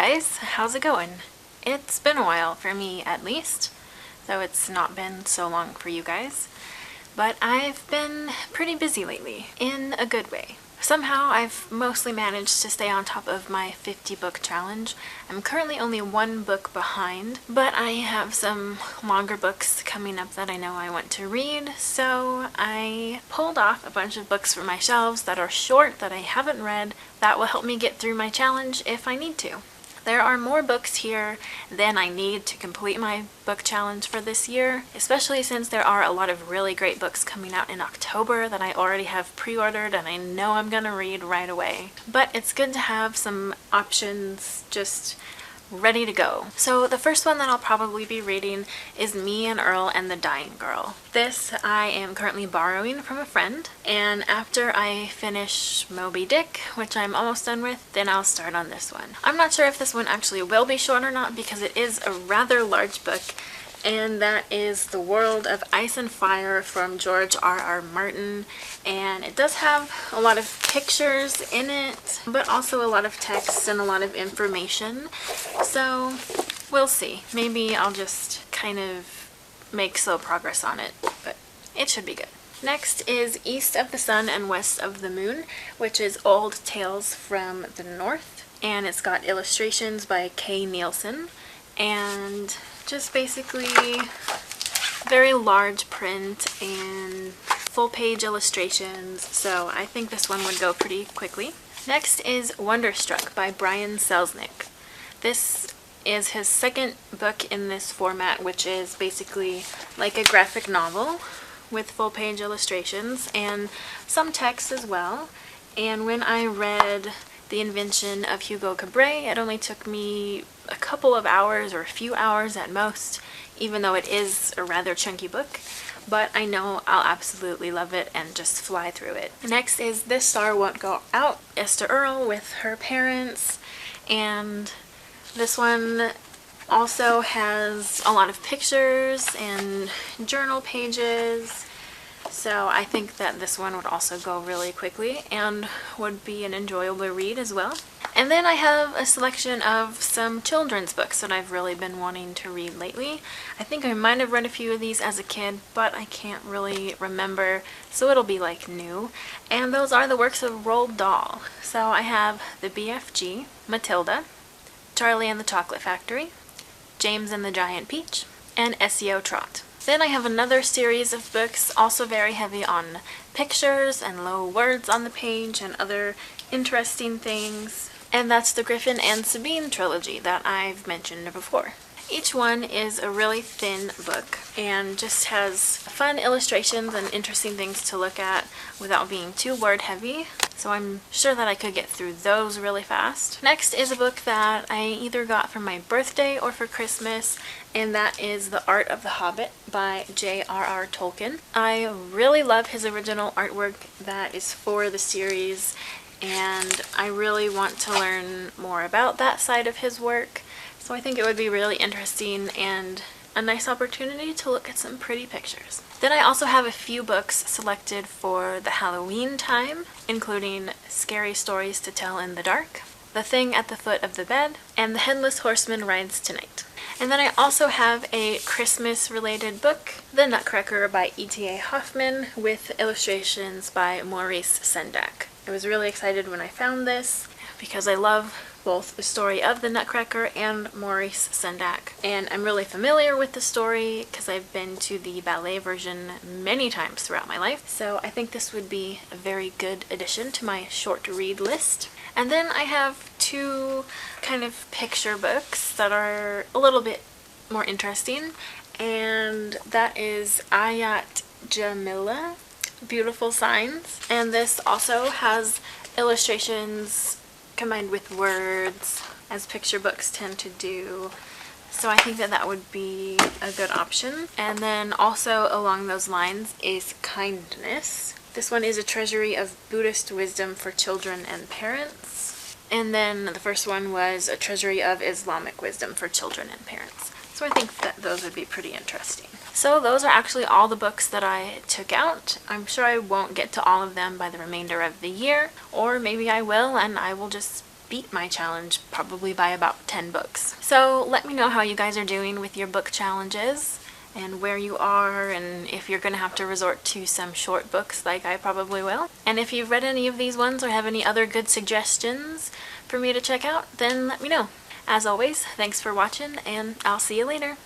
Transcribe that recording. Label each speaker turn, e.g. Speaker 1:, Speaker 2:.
Speaker 1: guys, how's it going? It's been a while, for me at least, though it's not been so long for you guys. But I've been pretty busy lately, in a good way. Somehow I've mostly managed to stay on top of my 50-book challenge. I'm currently only one book behind, but I have some longer books coming up that I know I want to read, so I pulled off a bunch of books from my shelves that are short that I haven't read that will help me get through my challenge if I need to. There are more books here than I need to complete my book challenge for this year, especially since there are a lot of really great books coming out in October that I already have pre-ordered and I know I'm gonna read right away. But it's good to have some options just ready to go. So the first one that I'll probably be reading is Me and Earl and the Dying Girl. This I am currently borrowing from a friend, and after I finish Moby Dick, which I'm almost done with, then I'll start on this one. I'm not sure if this one actually will be short or not because it is a rather large book, and that is The World of Ice and Fire from George R.R. Martin, and it does have a lot of pictures in it, but also a lot of text and a lot of information, so we'll see. Maybe I'll just kind of make slow progress on it, but it should be good. Next is East of the Sun and West of the Moon, which is Old Tales from the North, and it's got illustrations by Kay Nielsen, and just basically very large print and full page illustrations, so I think this one would go pretty quickly. Next is Wonderstruck by Brian Selznick. This is his second book in this format, which is basically like a graphic novel with full page illustrations and some text as well. And when I read The Invention of Hugo Cabret, it only took me a couple of hours or a few hours at most, even though it is a rather chunky book, but I know I'll absolutely love it and just fly through it. Next is This Star Won't Go Out, Esther Earl with her parents, and this one also has a lot of pictures and journal pages, so I think that this one would also go really quickly and would be an enjoyable read as well. And then I have a selection of some children's books that I've really been wanting to read lately. I think I might have read a few of these as a kid, but I can't really remember, so it'll be like new. And those are the works of Roald Dahl. So I have The BFG, Matilda, Charlie and the Chocolate Factory, James and the Giant Peach, and SEO Trot. Then I have another series of books, also very heavy on pictures and low words on the page and other interesting things, and that's the Griffin and Sabine trilogy that I've mentioned before. Each one is a really thin book and just has fun illustrations and interesting things to look at without being too word heavy, so I'm sure that I could get through those really fast. Next is a book that I either got for my birthday or for Christmas, and that is The Art of the Hobbit by J.R.R. Tolkien. I really love his original artwork that is for the series, and I really want to learn more about that side of his work. So I think it would be really interesting and a nice opportunity to look at some pretty pictures. Then I also have a few books selected for the Halloween time, including Scary Stories to Tell in the Dark, The Thing at the Foot of the Bed, and The Headless Horseman Rides Tonight. And then I also have a Christmas-related book, The Nutcracker by E.T.A. Hoffman, with illustrations by Maurice Sendak. I was really excited when I found this because I love both the story of the Nutcracker and Maurice Sendak, and I'm really familiar with the story because I've been to the ballet version many times throughout my life, so I think this would be a very good addition to my short to read list. And then I have two kind of picture books that are a little bit more interesting, and that is Ayat Jamila, Beautiful Signs, and this also has illustrations combined with words, as picture books tend to do. So I think that that would be a good option. And then also along those lines is Kindness. This one is a treasury of Buddhist wisdom for children and parents. And then the first one was a treasury of Islamic wisdom for children and parents. So I think that those would be pretty interesting. So those are actually all the books that I took out. I'm sure I won't get to all of them by the remainder of the year, or maybe I will and I will just beat my challenge probably by about 10 books. So let me know how you guys are doing with your book challenges and where you are, and if you're gonna have to resort to some short books like I probably will. And if you've read any of these ones or have any other good suggestions for me to check out, then let me know. As always, thanks for watching, and I'll see you later.